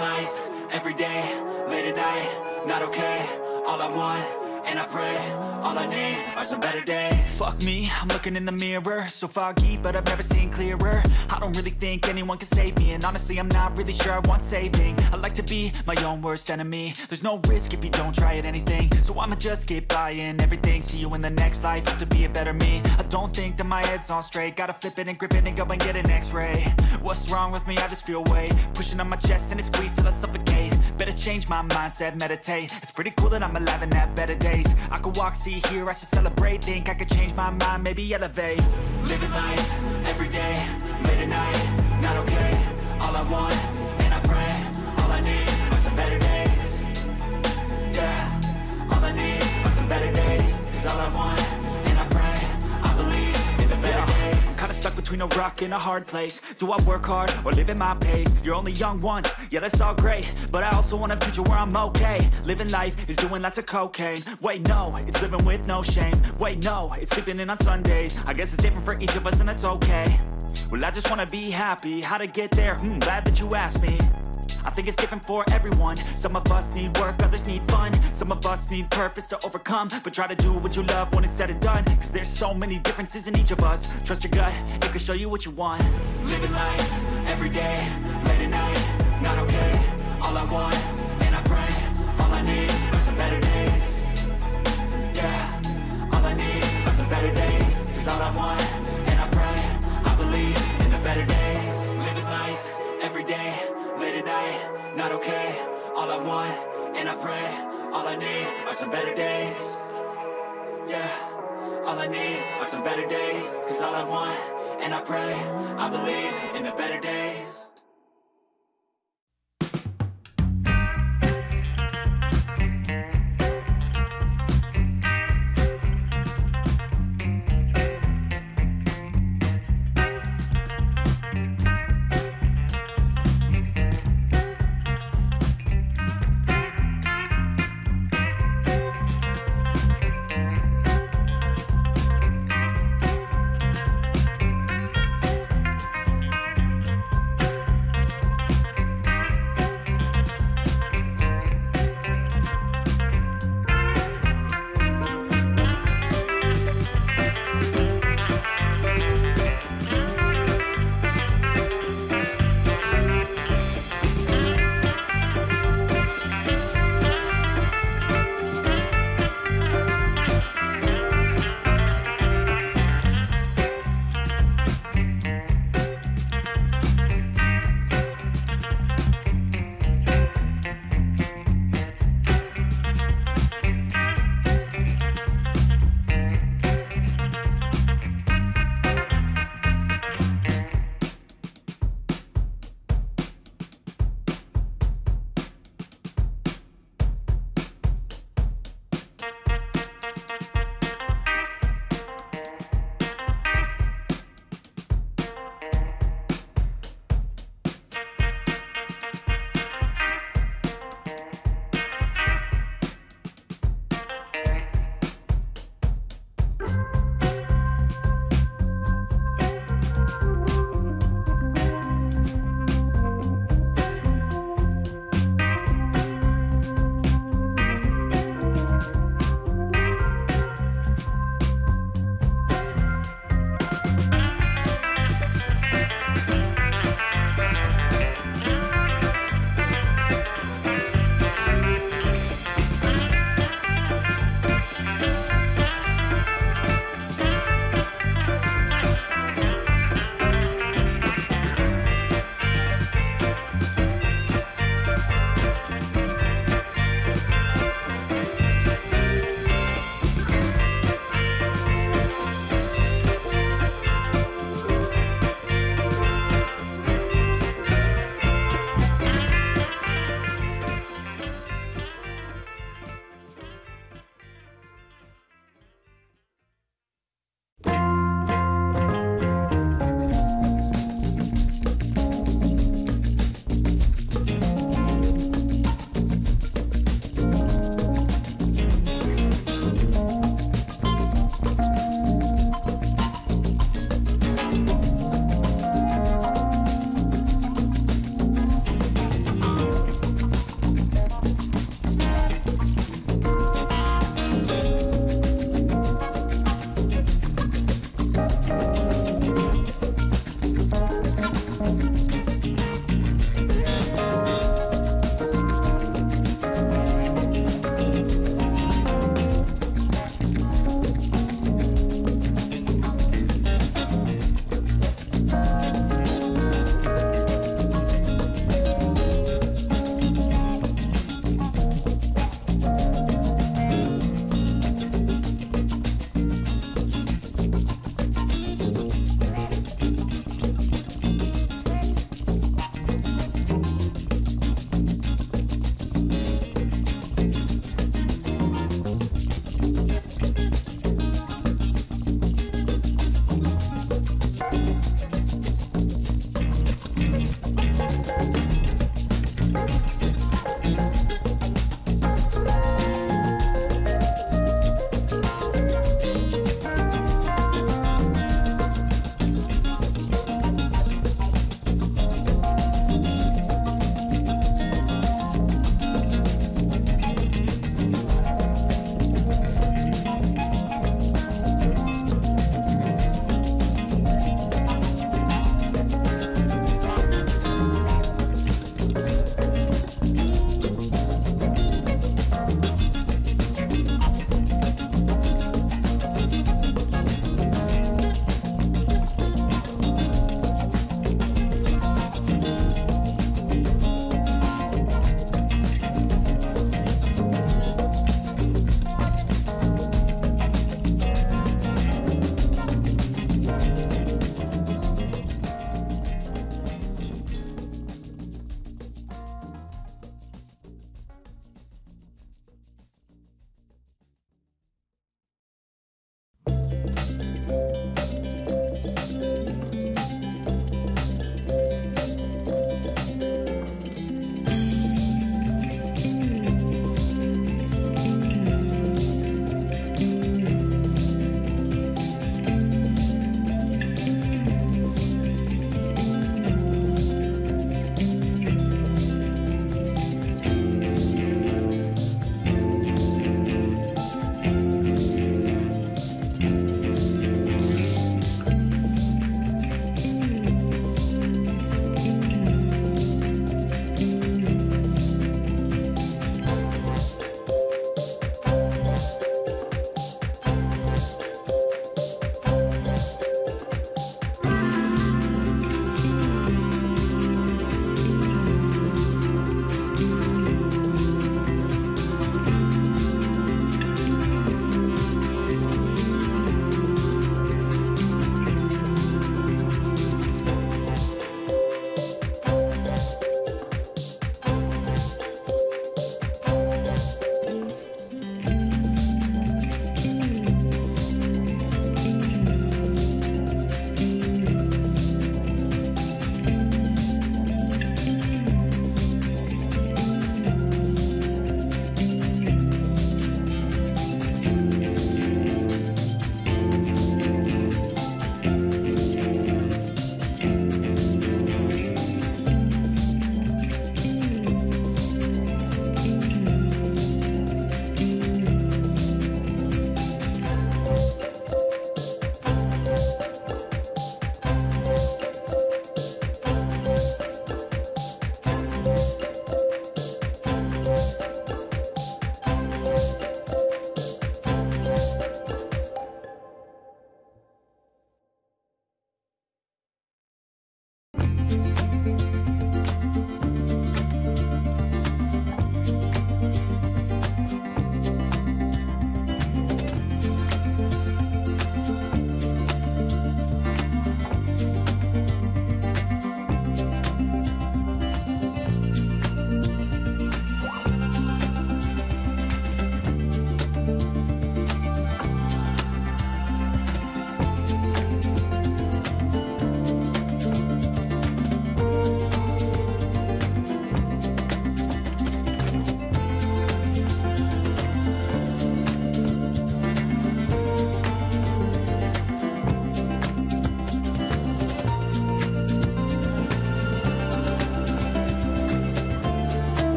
life, everyday, late at night, not okay. All I want, and I pray, all I need are some better days. Fuck me, I'm looking in the mirror, so foggy, but I've never seen clearer. I don't really think anyone can save me, and honestly I'm not really sure I want saving. I like to be my own worst enemy. There's no risk if you don't try at anything, so I'ma just keep buying everything. See you in the next life, have to be a better me. I don't think that my head's on straight, gotta flip it and grip it and go and get an x-ray. What's wrong with me? I just feel weight pushing on my chest and it squeezes till I suffocate. Better change my mindset, meditate. It's pretty cool that I'm alive and have better days. I could walk, see, hear, I should celebrate. Think I could change my mind, maybe elevate. Living life, everyday, late at night, not okay. All I want, and I pray, all I need are some better days. Yeah, all I need are some better days. Cause all I want, and I pray, I believe in the better days. I'm kinda stuck between a rock and a hard place. Do I work hard or live at my pace? You're only young once, yeah that's all great, but I also want a future where I'm okay. Living life is doing lots of cocaine. Wait no, it's living with no shame. Wait no, it's sleeping in on Sundays. I guess it's different for each of us and that's okay. Well I just wanna be happy, how to get there? Glad that you asked me. I think it's different for everyone. Some of us need work, others need fun. Some of us need purpose to overcome. But try to do what you love when it's said and done. Cause there's so many differences in each of us. Trust your gut, it can show you what you want. Living life, everyday, late at night, not okay. All I want, and I pray, all I need are some better days. Yeah, all I need are some better days. Cause all I want, and I pray, I believe in the better days. Living life, everyday, late at night, not okay. All I want, and I pray, all I need are some better days. Yeah, all I need are some better days. Cause all I want, and I pray, I believe in the better days.